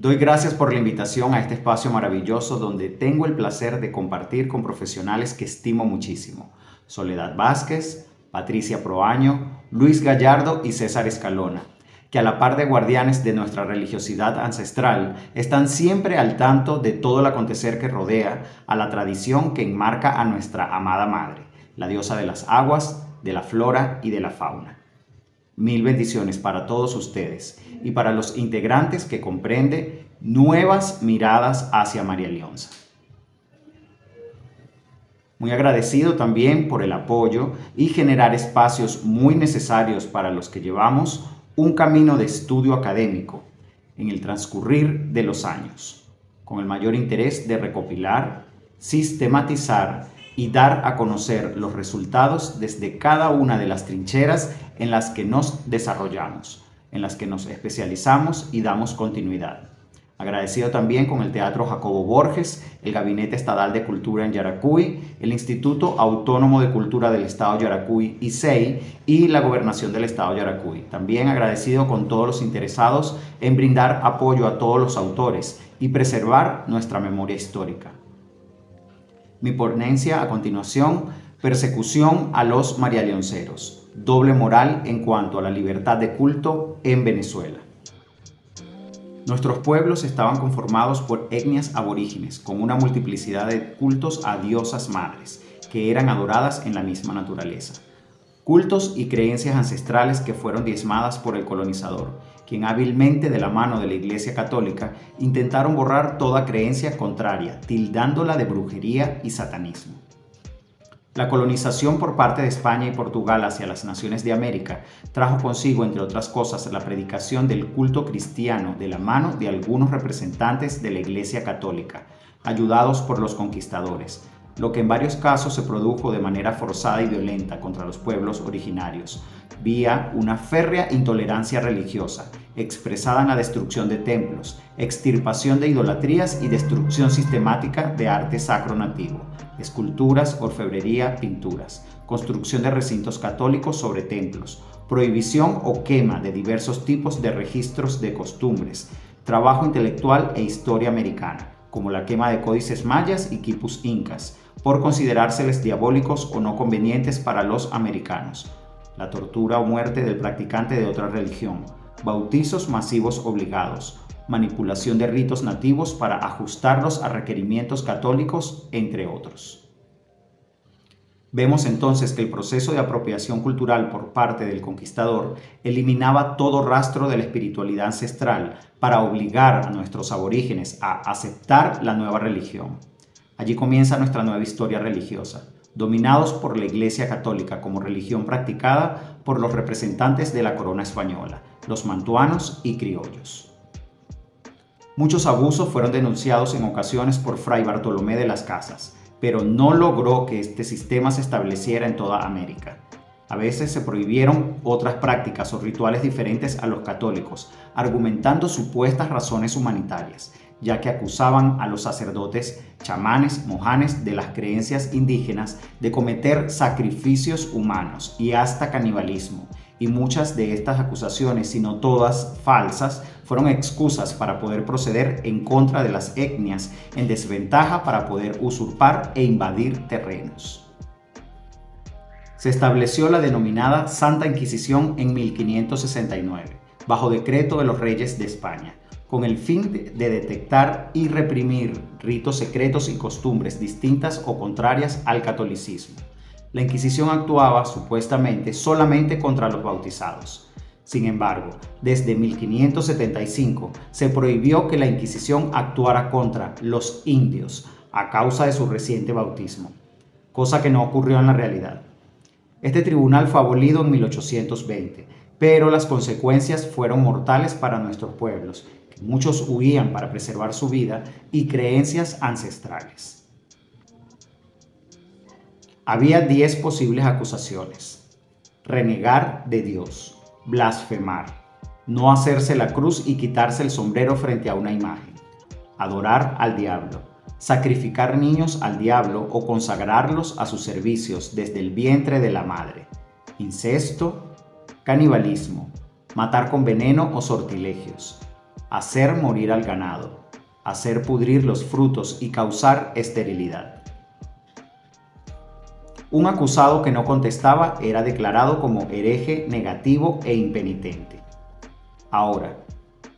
Doy gracias por la invitación a este espacio maravilloso donde tengo el placer de compartir con profesionales que estimo muchísimo. Soledad Vázquez, Patricia Proaño, Luis Gallardo y César Escalona, que a la par de guardianes de nuestra religiosidad ancestral, están siempre al tanto de todo el acontecer que rodea a la tradición que enmarca a nuestra amada madre, la diosa de las aguas, de la flora y de la fauna. Mil bendiciones para todos ustedes y para los integrantes que comprende Nuevas Miradas hacia María Leonza. Muy agradecido también por el apoyo y generar espacios muy necesarios para los que llevamos un camino de estudio académico en el transcurrir de los años, con el mayor interés de recopilar, sistematizar y dar a conocer los resultados desde cada una de las trincheras en las que nos desarrollamos, en las que nos especializamos y damos continuidad. Agradecido también con el Teatro Jacobo Borges, el Gabinete Estadal de Cultura en Yaracuy, el Instituto Autónomo de Cultura del Estado Yaracuy, ICEI, y la Gobernación del Estado Yaracuy. También agradecido con todos los interesados en brindar apoyo a todos los autores y preservar nuestra memoria histórica. Mi ponencia a continuación: persecución a los marialeonceros, doble moral en cuanto a la libertad de culto en Venezuela. Nuestros pueblos estaban conformados por etnias aborígenes, con una multiplicidad de cultos a diosas madres, que eran adoradas en la misma naturaleza. Cultos y creencias ancestrales que fueron diezmadas por el colonizador, quien hábilmente, de la mano de la Iglesia Católica, intentaron borrar toda creencia contraria, tildándola de brujería y satanismo. La colonización por parte de España y Portugal hacia las naciones de América trajo consigo, entre otras cosas, la predicación del culto cristiano de la mano de algunos representantes de la Iglesia Católica, ayudados por los conquistadores, lo que en varios casos se produjo de manera forzada y violenta contra los pueblos originarios, vía una férrea intolerancia religiosa, expresada en la destrucción de templos, extirpación de idolatrías y destrucción sistemática de arte sacro nativo, esculturas, orfebrería, pinturas, construcción de recintos católicos sobre templos, prohibición o quema de diversos tipos de registros de costumbres, trabajo intelectual e historia americana, como la quema de códices mayas y quipus incas, por considerárseles diabólicos o no convenientes para los americanos, la tortura o muerte del practicante de otra religión, bautizos masivos obligados, manipulación de ritos nativos para ajustarlos a requerimientos católicos, entre otros. Vemos entonces que el proceso de apropiación cultural por parte del conquistador eliminaba todo rastro de la espiritualidad ancestral para obligar a nuestros aborígenes a aceptar la nueva religión. Allí comienza nuestra nueva historia religiosa, dominados por la Iglesia Católica como religión practicada por los representantes de la corona española, los mantuanos y criollos. Muchos abusos fueron denunciados en ocasiones por Fray Bartolomé de las Casas, pero no logró que este sistema se estableciera en toda América. A veces se prohibieron otras prácticas o rituales diferentes a los católicos, argumentando supuestas razones humanitarias, ya que acusaban a los sacerdotes, chamanes, mojanes de las creencias indígenas de cometer sacrificios humanos y hasta canibalismo, y muchas de estas acusaciones, si no todas falsas, fueron excusas para poder proceder en contra de las etnias en desventaja para poder usurpar e invadir terrenos. Se estableció la denominada Santa Inquisición en 1569, bajo decreto de los reyes de España, con el fin de detectar y reprimir ritos secretos y costumbres distintas o contrarias al catolicismo. La Inquisición actuaba supuestamente solamente contra los bautizados. Sin embargo, desde 1575 se prohibió que la Inquisición actuara contra los indios a causa de su reciente bautismo, cosa que no ocurrió en la realidad. Este tribunal fue abolido en 1820, pero las consecuencias fueron mortales para nuestros pueblos, que muchos huían para preservar su vida y creencias ancestrales. Había 10 posibles acusaciones: renegar de Dios, blasfemar, no hacerse la cruz y quitarse el sombrero frente a una imagen, adorar al diablo, sacrificar niños al diablo o consagrarlos a sus servicios desde el vientre de la madre, incesto, canibalismo, matar con veneno o sortilegios, hacer morir al ganado, hacer pudrir los frutos y causar esterilidad. Un acusado que no contestaba era declarado como hereje, negativo e impenitente. Ahora,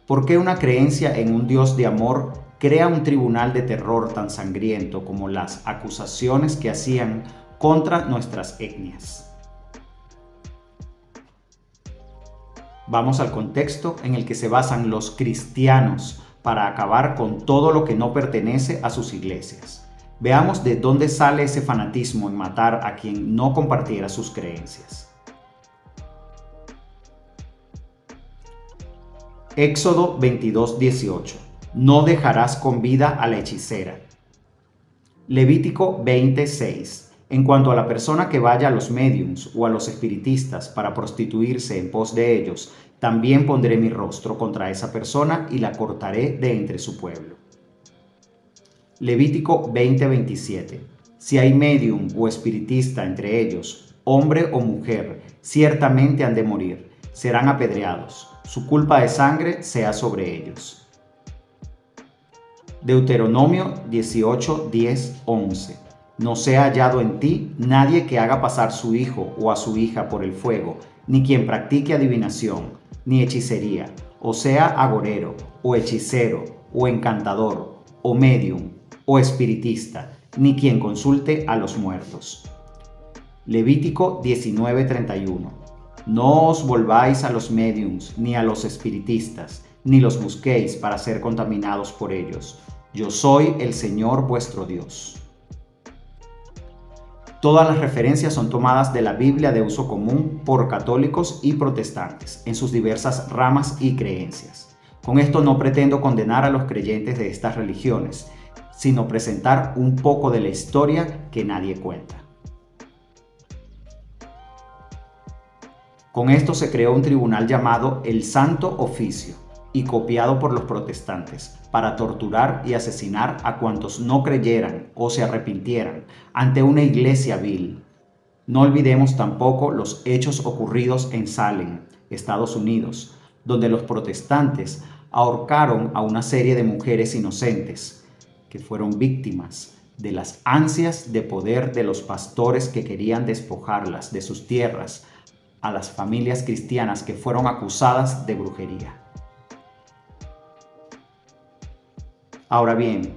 ¿por qué una creencia en un Dios de amor crea un tribunal de terror tan sangriento como las acusaciones que hacían contra nuestras etnias? Vamos al contexto en el que se basan los cristianos para acabar con todo lo que no pertenece a sus iglesias. Veamos de dónde sale ese fanatismo en matar a quien no compartiera sus creencias. Éxodo 22:18. No dejarás con vida a la hechicera. Levítico 20:6. En cuanto a la persona que vaya a los médiums o a los espiritistas para prostituirse en pos de ellos, también pondré mi rostro contra esa persona y la cortaré de entre su pueblo. Levítico 20:27. Si hay médium o espiritista entre ellos, hombre o mujer, ciertamente han de morir, serán apedreados, su culpa de sangre sea sobre ellos. Deuteronomio 18:10-11. No sea hallado en ti nadie que haga pasar su hijo o a su hija por el fuego, ni quien practique adivinación, ni hechicería, o sea agorero, o hechicero, o encantador, o medium, o espiritista, ni quien consulte a los muertos. Levítico 19:31. No os volváis a los médiums, ni a los espiritistas, ni los busquéis para ser contaminados por ellos. Yo soy el Señor vuestro Dios. Todas las referencias son tomadas de la Biblia de uso común por católicos y protestantes, en sus diversas ramas y creencias. Con esto no pretendo condenar a los creyentes de estas religiones, sino presentar un poco de la historia que nadie cuenta. Con esto se creó un tribunal llamado el Santo Oficio y copiado por los protestantes para torturar y asesinar a cuantos no creyeran o se arrepintieran ante una iglesia vil. No olvidemos tampoco los hechos ocurridos en Salem, Estados Unidos, donde los protestantes ahorcaron a una serie de mujeres inocentes que fueron víctimas de las ansias de poder de los pastores que querían despojarlas de sus tierras a las familias cristianas que fueron acusadas de brujería. Ahora bien,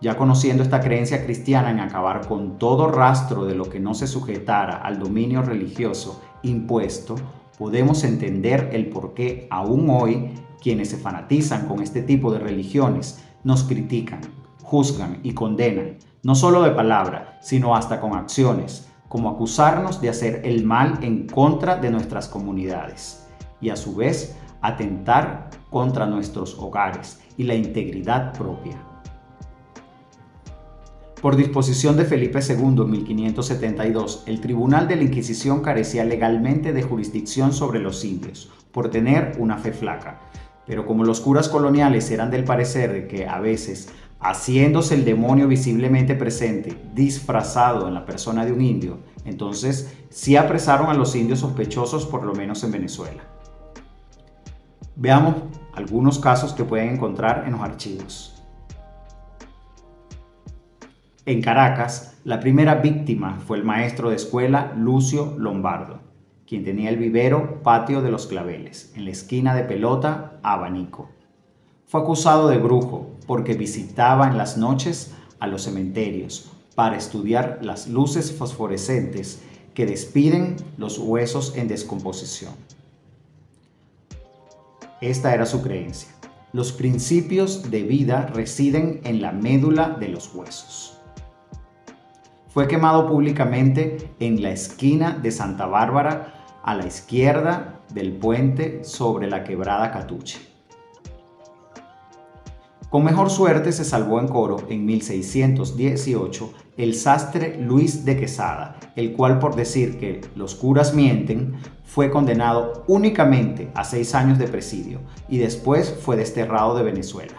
ya conociendo esta creencia cristiana en acabar con todo rastro de lo que no se sujetara al dominio religioso impuesto, podemos entender el por qué aún hoy quienes se fanatizan con este tipo de religiones nos critican, juzgan y condenan, no solo de palabra, sino hasta con acciones, como acusarnos de hacer el mal en contra de nuestras comunidades y a su vez atentar contra nuestros hogares y la integridad propia. Por disposición de Felipe II en 1572, el Tribunal de la Inquisición carecía legalmente de jurisdicción sobre los indios, por tener una fe flaca. Pero como los curas coloniales eran del parecer de que a veces, haciéndose el demonio visiblemente presente, disfrazado en la persona de un indio, entonces sí apresaron a los indios sospechosos, por lo menos en Venezuela. Veamos algunos casos que pueden encontrar en los archivos. En Caracas, la primera víctima fue el maestro de escuela Lucio Lombardo, quien tenía el vivero Patio de los Claveles, en la esquina de Pelota, Abanico. Fue acusado de brujo porque visitaba en las noches a los cementerios para estudiar las luces fosforescentes que despiden los huesos en descomposición. Esta era su creencia. Los principios de vida residen en la médula de los huesos. Fue quemado públicamente en la esquina de Santa Bárbara, a la izquierda del puente sobre la quebrada Catuche. Con mejor suerte se salvó en Coro en 1618 el sastre Luis de Quesada, el cual por decir que los curas mienten, fue condenado únicamente a 6 años de presidio y después fue desterrado de Venezuela.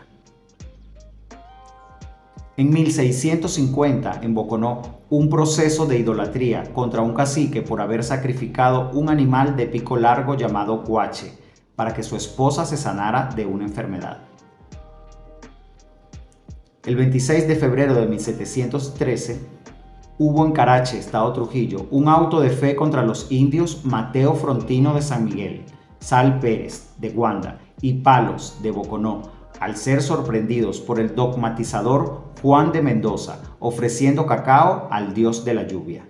En 1650 emboconó un proceso de idolatría contra un cacique por haber sacrificado un animal de pico largo llamado cuache para que su esposa se sanara de una enfermedad. El 26 de febrero de 1713 hubo en Carache, Estado Trujillo, un auto de fe contra los indios Mateo Frontino de San Miguel, Sal Pérez de Guanda y Palos de Boconó, al ser sorprendidos por el dogmatizador Juan de Mendoza, ofreciendo cacao al dios de la lluvia.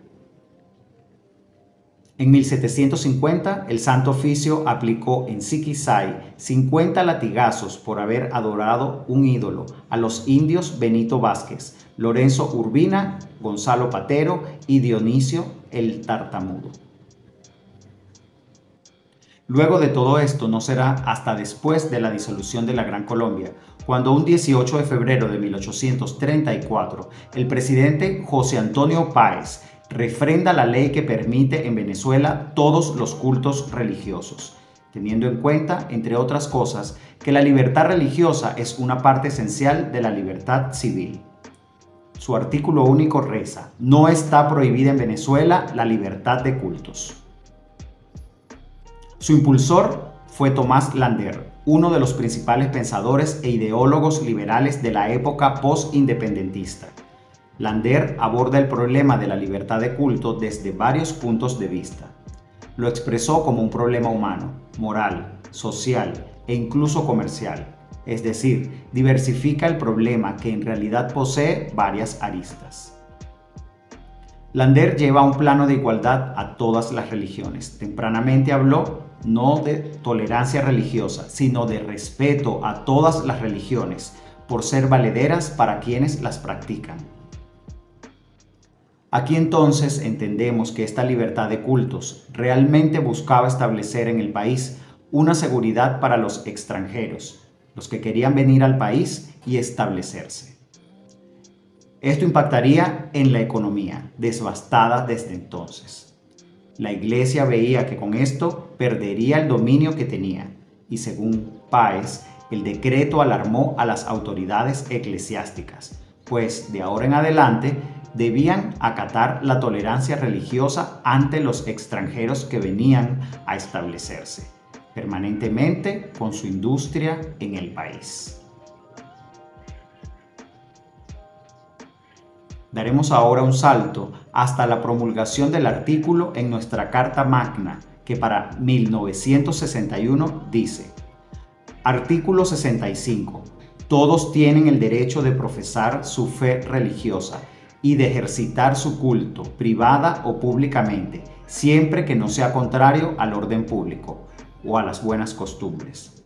En 1750, el Santo Oficio aplicó en Siquisay 50 latigazos por haber adorado un ídolo a los indios Benito Vázquez, Lorenzo Urbina, Gonzalo Patero y Dionisio el Tartamudo. Luego de todo esto no será hasta después de la disolución de la Gran Colombia, cuando un 18 de febrero de 1834, el presidente José Antonio Páez refrenda la ley que permite en Venezuela todos los cultos religiosos, teniendo en cuenta, entre otras cosas, que la libertad religiosa es una parte esencial de la libertad civil. Su artículo único reza: no está prohibida en Venezuela la libertad de cultos. Su impulsor fue Tomás Lander, uno de los principales pensadores e ideólogos liberales de la época post-independentista. Lander aborda el problema de la libertad de culto desde varios puntos de vista. Lo expresó como un problema humano, moral, social e incluso comercial, es decir, diversifica el problema que en realidad posee varias aristas. Lander lleva un plano de igualdad a todas las religiones. Tempranamente habló no de tolerancia religiosa, sino de respeto a todas las religiones, por ser valederas para quienes las practican. Aquí entonces entendemos que esta libertad de cultos realmente buscaba establecer en el país una seguridad para los extranjeros, los que querían venir al país y establecerse. Esto impactaría en la economía, devastada desde entonces. La Iglesia veía que con esto perdería el dominio que tenía y, según Páez, el decreto alarmó a las autoridades eclesiásticas, pues de ahora en adelante debían acatar la tolerancia religiosa ante los extranjeros que venían a establecerse permanentemente con su industria en el país. Daremos ahora un salto hasta la promulgación del artículo en nuestra Carta Magna, que para 1961 dice: Artículo 65. Todos tienen el derecho de profesar su fe religiosa y de ejercitar su culto, privada o públicamente, siempre que no sea contrario al orden público o a las buenas costumbres.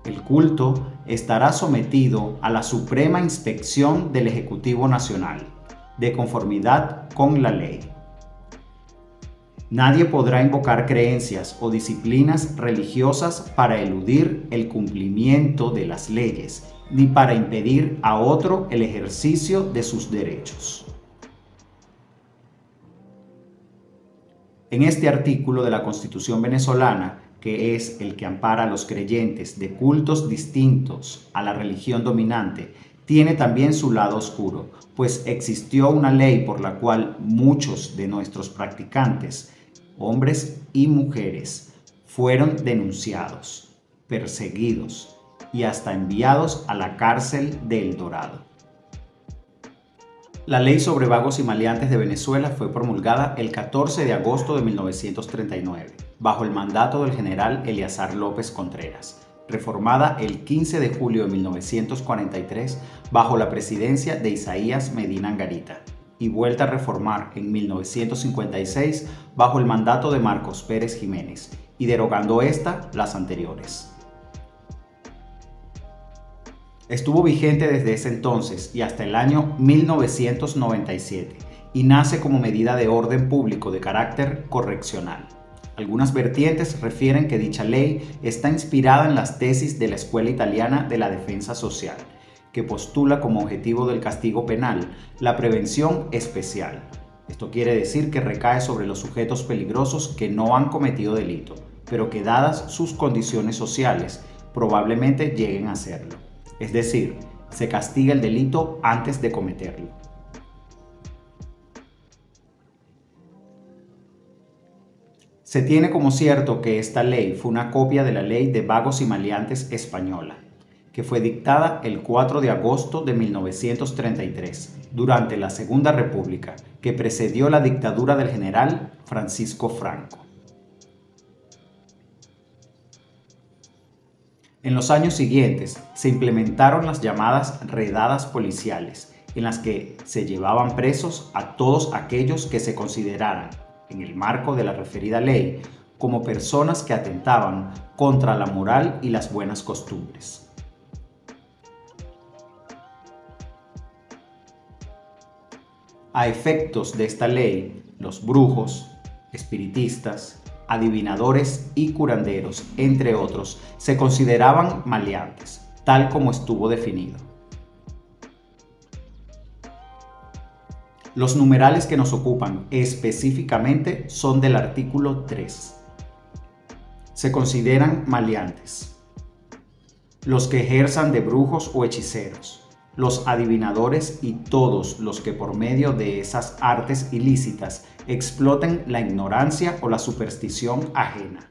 El culto estará sometido a la suprema inspección del Ejecutivo Nacional, de conformidad con la ley. Nadie podrá invocar creencias o disciplinas religiosas para eludir el cumplimiento de las leyes, ni para impedir a otro el ejercicio de sus derechos. En este artículo de la Constitución venezolana, que es el que ampara a los creyentes de cultos distintos a la religión dominante, tiene también su lado oscuro, pues existió una ley por la cual muchos de nuestros practicantes, hombres y mujeres, fueron denunciados, perseguidos y hasta enviados a la cárcel de El Dorado. La Ley sobre Vagos y Maleantes de Venezuela fue promulgada el 14 de agosto de 1939, bajo el mandato del general Eleazar López Contreras, reformada el 15 de julio de 1943 bajo la presidencia de Isaías Medina Angarita, y vuelta a reformar en 1956 bajo el mandato de Marcos Pérez Jiménez, y derogando las anteriores. Estuvo vigente desde ese entonces y hasta el año 1997 y nace como medida de orden público de carácter correccional. Algunas vertientes refieren que dicha ley está inspirada en las tesis de la Escuela Italiana de la Defensa Social, que postula como objetivo del castigo penal la prevención especial. Esto quiere decir que recae sobre los sujetos peligrosos que no han cometido delito, pero que dadas sus condiciones sociales probablemente lleguen a hacerlo. Es decir, se castiga el delito antes de cometerlo. Se tiene como cierto que esta ley fue una copia de la Ley de Vagos y Maleantes española. que fue dictada el 4 de agosto de 1933, durante la Segunda República, que precedió la dictadura del general Francisco Franco. En los años siguientes se implementaron las llamadas redadas policiales, en las que se llevaban presos a todos aquellos que se consideraran, en el marco de la referida ley, como personas que atentaban contra la moral y las buenas costumbres. A efectos de esta ley, los brujos, espiritistas, adivinadores y curanderos, entre otros, se consideraban maleantes, tal como estuvo definido. Los numerales que nos ocupan específicamente son del artículo 3. Se consideran maleantes los que ejerzan de brujos o hechiceros, los adivinadores y todos los que por medio de esas artes ilícitas exploten la ignorancia o la superstición ajena.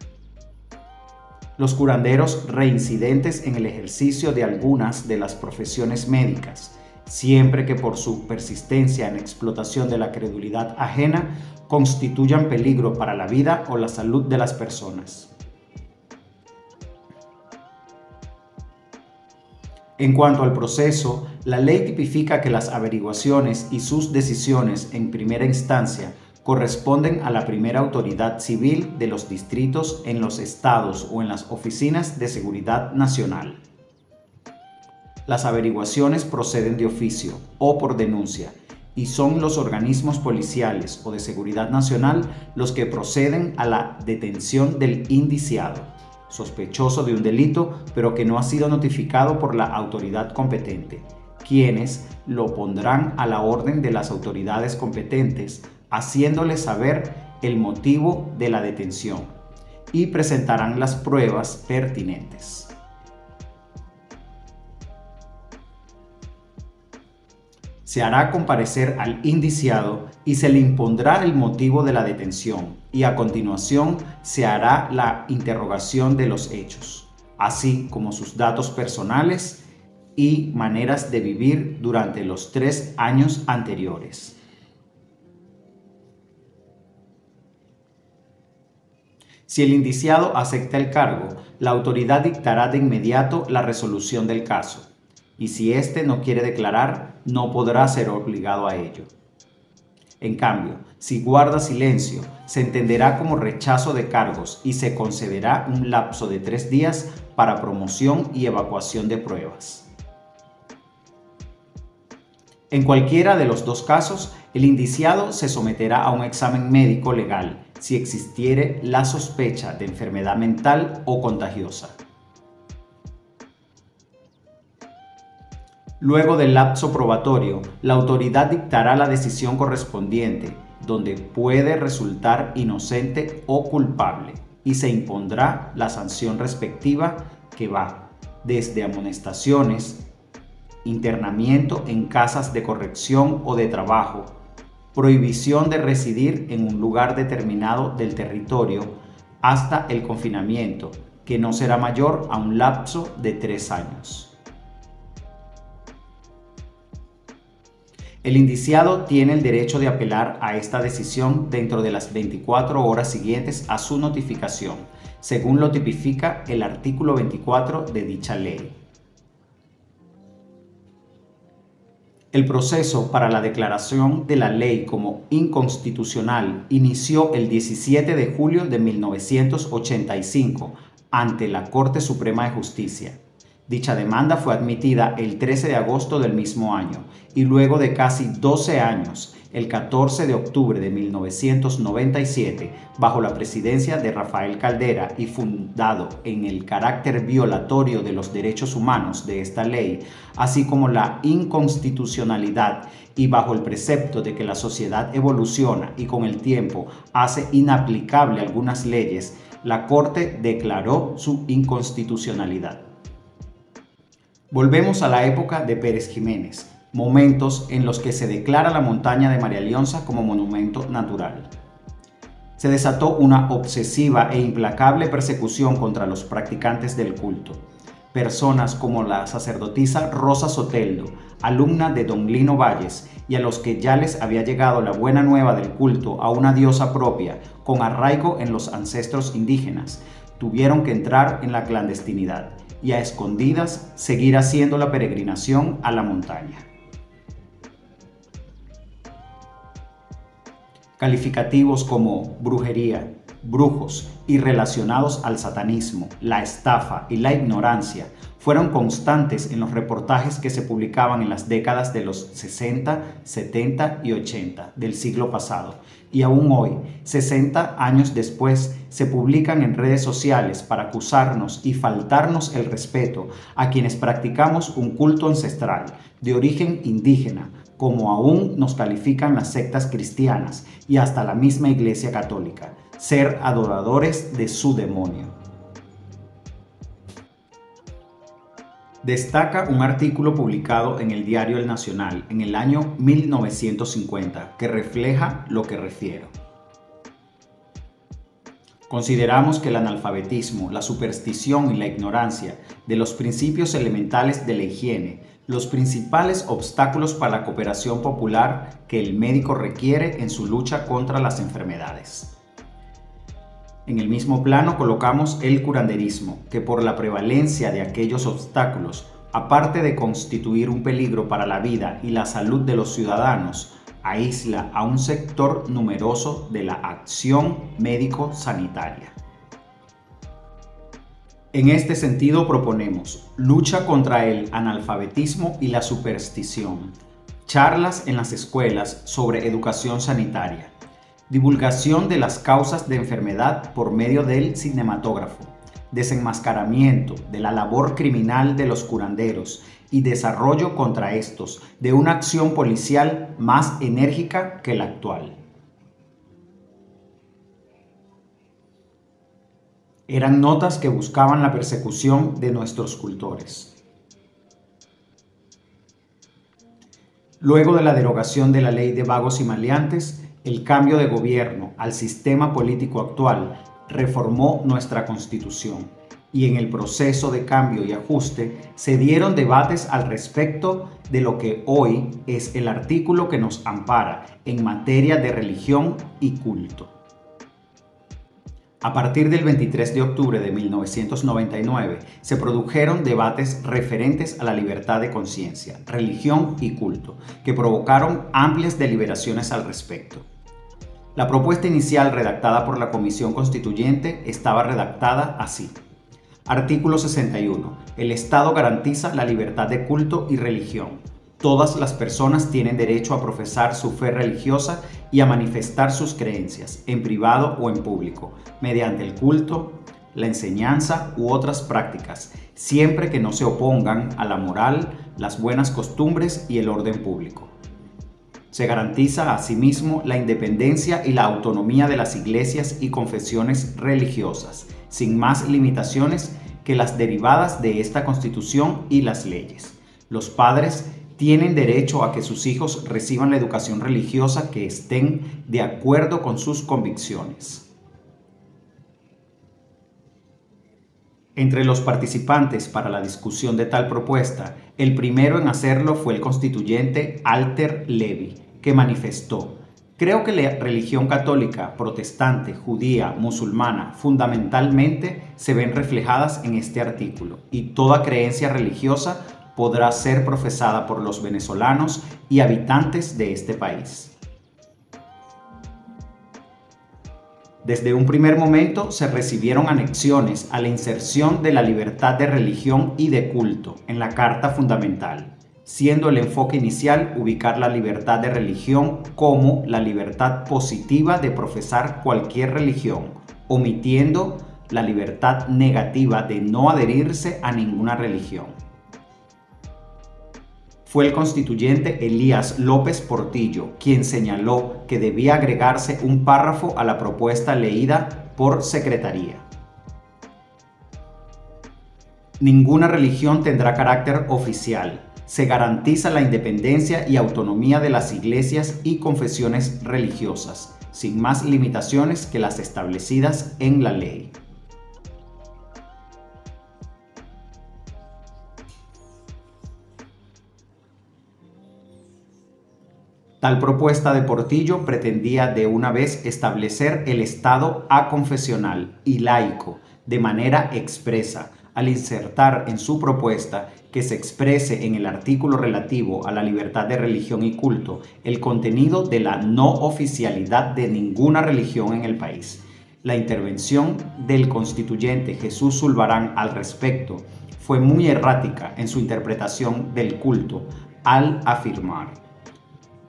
Los curanderos reincidentes en el ejercicio de algunas de las profesiones médicas, siempre que por su persistencia en explotación de la credulidad ajena constituyan peligro para la vida o la salud de las personas. En cuanto al proceso, la ley tipifica que las averiguaciones y sus decisiones en primera instancia corresponden a la primera autoridad civil de los distritos en los estados o en las oficinas de seguridad nacional. Las averiguaciones proceden de oficio o por denuncia y son los organismos policiales o de seguridad nacional los que proceden a la detención del indiciado, sospechoso de un delito pero que no ha sido notificado por la autoridad competente, quienes lo pondrán a la orden de las autoridades competentes, haciéndoles saber el motivo de la detención y presentarán las pruebas pertinentes. Se hará comparecer al indiciado y se le impondrá el motivo de la detención y a continuación se hará la interrogación de los hechos, así como sus datos personales y maneras de vivir durante los 3 años anteriores. Si el indiciado acepta el cargo, la autoridad dictará de inmediato la resolución del caso, y si éste no quiere declarar, no podrá ser obligado a ello. En cambio, si guarda silencio, se entenderá como rechazo de cargos y se concederá un lapso de 3 días para promoción y evacuación de pruebas. En cualquiera de los 2 casos, el indiciado se someterá a un examen médico legal si existiere la sospecha de enfermedad mental o contagiosa. Luego del lapso probatorio, la autoridad dictará la decisión correspondiente, donde puede resultar inocente o culpable, y se impondrá la sanción respectiva que va desde amonestaciones, internamiento en casas de corrección o de trabajo, prohibición de residir en un lugar determinado del territorio, hasta el confinamiento, que no será mayor a un lapso de 3 años. El indiciado tiene el derecho de apelar a esta decisión dentro de las 24 horas siguientes a su notificación, según lo tipifica el artículo 24 de dicha ley. El proceso para la declaración de la ley como inconstitucional inició el 17 de julio de 1985 ante la Corte Suprema de Justicia. Dicha demanda fue admitida el 13 de agosto del mismo año y luego de casi 12 años, el 14 de octubre de 1997, bajo la presidencia de Rafael Caldera y fundado en el carácter violatorio de los derechos humanos de esta ley, así como la inconstitucionalidad y bajo el precepto de que la sociedad evoluciona y con el tiempo hace inaplicable algunas leyes, la Corte declaró su inconstitucionalidad. Volvemos a la época de Pérez Jiménez, momentos en los que se declara la montaña de María Leonza como monumento natural. Se desató una obsesiva e implacable persecución contra los practicantes del culto. personas como la sacerdotisa Rosa Soteldo, alumna de don Lino Valles, y a los que ya les había llegado la buena nueva del culto a una diosa propia con arraigo en los ancestros indígenas, tuvieron que entrar en la clandestinidad y a escondidas seguir haciendo la peregrinación a la montaña. Calificativos como brujería, brujos y relacionados al satanismo, la estafa y la ignorancia fueron constantes en los reportajes que se publicaban en las décadas de los 60, 70 y 80 del siglo pasado, y aún hoy, 60 años después, se publican en redes sociales para acusarnos y faltarnos el respeto a quienes practicamos un culto ancestral de origen indígena, como aún nos califican las sectas cristianas y hasta la misma Iglesia Católica, ser adoradores de su demonio. Destaca un artículo publicado en el diario El Nacional en el año 1950 que refleja lo que refiero. Consideramos que el analfabetismo, la superstición y la ignorancia de los principios elementales de la higiene, los principales obstáculos para la cooperación popular que el médico requiere en su lucha contra las enfermedades. En el mismo plano colocamos el curanderismo, que por la prevalencia de aquellos obstáculos, aparte de constituir un peligro para la vida y la salud de los ciudadanos, aísla a un sector numeroso de la acción médico-sanitaria. En este sentido proponemos lucha contra el analfabetismo y la superstición, charlas en las escuelas sobre educación sanitaria, divulgación de las causas de enfermedad por medio del cinematógrafo, desenmascaramiento de la labor criminal de los curanderos y desarrollo contra estos de una acción policial más enérgica que la actual. Eran notas que buscaban la persecución de nuestros cultores. Luego de la derogación de la ley de vagos y maleantes, el cambio de gobierno al sistema político actual reformó nuestra Constitución y en el proceso de cambio y ajuste se dieron debates al respecto de lo que hoy es el artículo que nos ampara en materia de religión y culto. A partir del 23 de octubre de 1999 se produjeron debates referentes a la libertad de conciencia, religión y culto, que provocaron amplias deliberaciones al respecto. La propuesta inicial redactada por la Comisión Constituyente estaba redactada así. Artículo 61. El Estado garantiza la libertad de culto y religión. Todas las personas tienen derecho a profesar su fe religiosa y a manifestar sus creencias, en privado o en público, mediante el culto, la enseñanza u otras prácticas, siempre que no se opongan a la moral, las buenas costumbres y el orden público. Se garantiza asimismo la independencia y la autonomía de las iglesias y confesiones religiosas, sin más limitaciones que las derivadas de esta Constitución y las leyes. Los padres tienen derecho a que sus hijos reciban la educación religiosa que estén de acuerdo con sus convicciones. Entre los participantes para la discusión de tal propuesta, el primero en hacerlo fue el constituyente Alter Levy, que manifestó: creo que la religión católica, protestante, judía, musulmana, fundamentalmente se ven reflejadas en este artículo, y toda creencia religiosa podrá ser profesada por los venezolanos y habitantes de este país. Desde un primer momento se recibieron anexiones a la inserción de la libertad de religión y de culto en la Carta Fundamental, siendo el enfoque inicial ubicar la libertad de religión como la libertad positiva de profesar cualquier religión, omitiendo la libertad negativa de no adherirse a ninguna religión. Fue el constituyente Elías López Portillo quien señaló que debía agregarse un párrafo a la propuesta leída por Secretaría. Ninguna religión tendrá carácter oficial. Se garantiza la independencia y autonomía de las iglesias y confesiones religiosas, sin más limitaciones que las establecidas en la ley. Tal propuesta de Portillo pretendía de una vez establecer el Estado aconfesional y laico de manera expresa, al insertar en su propuesta que se exprese en el artículo relativo a la libertad de religión y culto el contenido de la no oficialidad de ninguna religión en el país. La intervención del constituyente Jesús Zulbarán al respecto fue muy errática en su interpretación del culto al afirmar: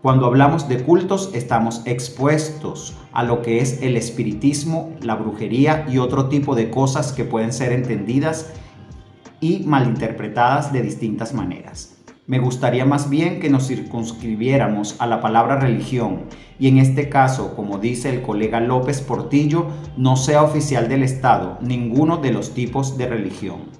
cuando hablamos de cultos estamos expuestos a lo que es el espiritismo, la brujería y otro tipo de cosas que pueden ser entendidas y malinterpretadas de distintas maneras. Me gustaría más bien que nos circunscribiéramos a la palabra religión y en este caso, como dice el colega López Portillo, no sea oficial del Estado ninguno de los tipos de religión.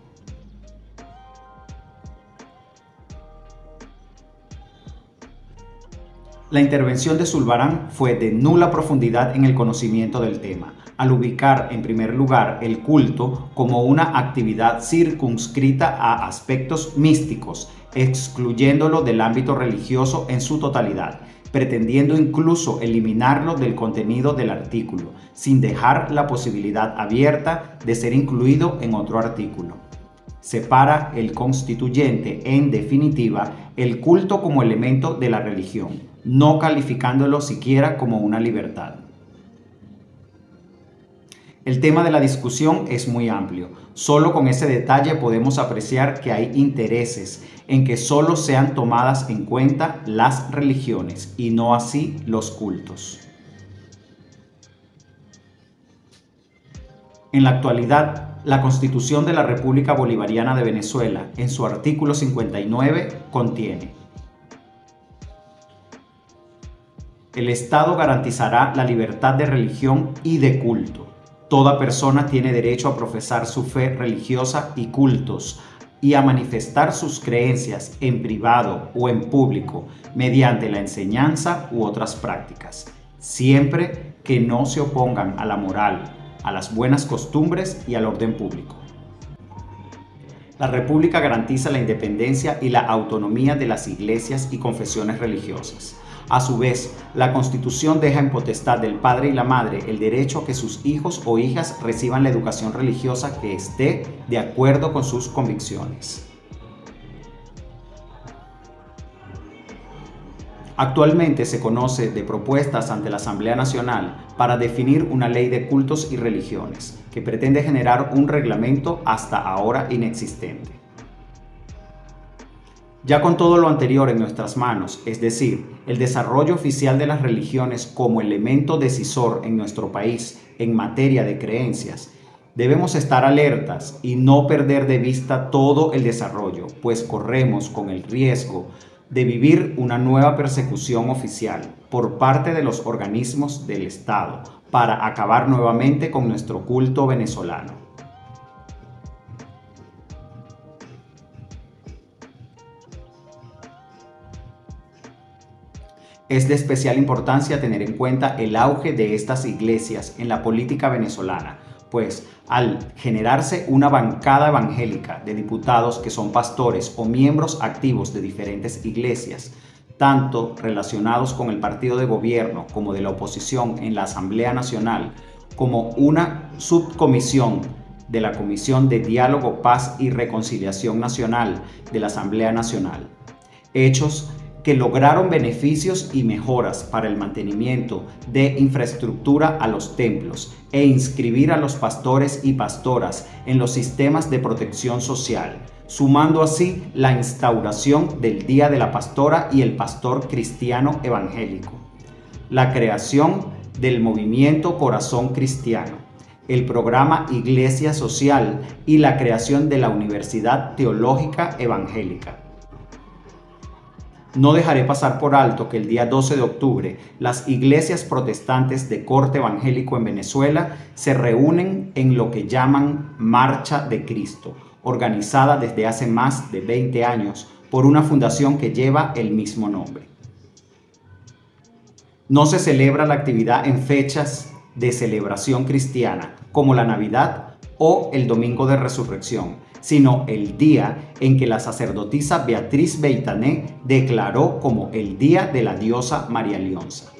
La intervención de Zulbarán fue de nula profundidad en el conocimiento del tema, al ubicar en primer lugar el culto como una actividad circunscrita a aspectos místicos, excluyéndolo del ámbito religioso en su totalidad, pretendiendo incluso eliminarlo del contenido del artículo, sin dejar la posibilidad abierta de ser incluido en otro artículo. Separa el constituyente, en definitiva, el culto como elemento de la religión, no calificándolo siquiera como una libertad. El tema de la discusión es muy amplio. Solo con ese detalle podemos apreciar que hay intereses en que solo sean tomadas en cuenta las religiones y no así los cultos. En la actualidad, la Constitución de la República Bolivariana de Venezuela, en su artículo 59, contiene: el Estado garantizará la libertad de religión y de culto. Toda persona tiene derecho a profesar su fe religiosa y cultos y a manifestar sus creencias en privado o en público mediante la enseñanza u otras prácticas, siempre que no se opongan a la moral, a las buenas costumbres y al orden público. La República garantiza la independencia y la autonomía de las iglesias y confesiones religiosas. A su vez, la Constitución deja en potestad del padre y la madre el derecho a que sus hijos o hijas reciban la educación religiosa que esté de acuerdo con sus convicciones. Actualmente se conoce de propuestas ante la Asamblea Nacional para definir una ley de cultos y religiones, que pretende generar un reglamento hasta ahora inexistente. Ya con todo lo anterior en nuestras manos, es decir, el desarrollo oficial de las religiones como elemento decisor en nuestro país en materia de creencias, debemos estar alertas y no perder de vista todo el desarrollo, pues corremos con el riesgo de vivir una nueva persecución oficial por parte de los organismos del Estado para acabar nuevamente con nuestro culto venezolano. Es de especial importancia tener en cuenta el auge de estas iglesias en la política venezolana, pues al generarse una bancada evangélica de diputados que son pastores o miembros activos de diferentes iglesias, tanto relacionados con el partido de gobierno como de la oposición en la Asamblea Nacional, como una subcomisión de la Comisión de Diálogo, Paz y Reconciliación Nacional de la Asamblea Nacional. Hechos que lograron beneficios y mejoras para el mantenimiento de infraestructura a los templos e inscribir a los pastores y pastoras en los sistemas de protección social, sumando así la instauración del Día de la Pastora y el Pastor Cristiano Evangélico, la creación del movimiento Corazón Cristiano, el programa Iglesia Social y la creación de la Universidad Teológica Evangélica. No dejaré pasar por alto que el día 12 de octubre las iglesias protestantes de corte evangélico en Venezuela se reúnen en lo que llaman Marcha de Cristo, organizada desde hace más de 20 años por una fundación que lleva el mismo nombre. No se celebra la actividad en fechas de celebración cristiana, como la Navidad o el Domingo de Resurrección, sino el día en que la sacerdotisa Beatriz Beitané declaró como el día de la diosa María Leonza.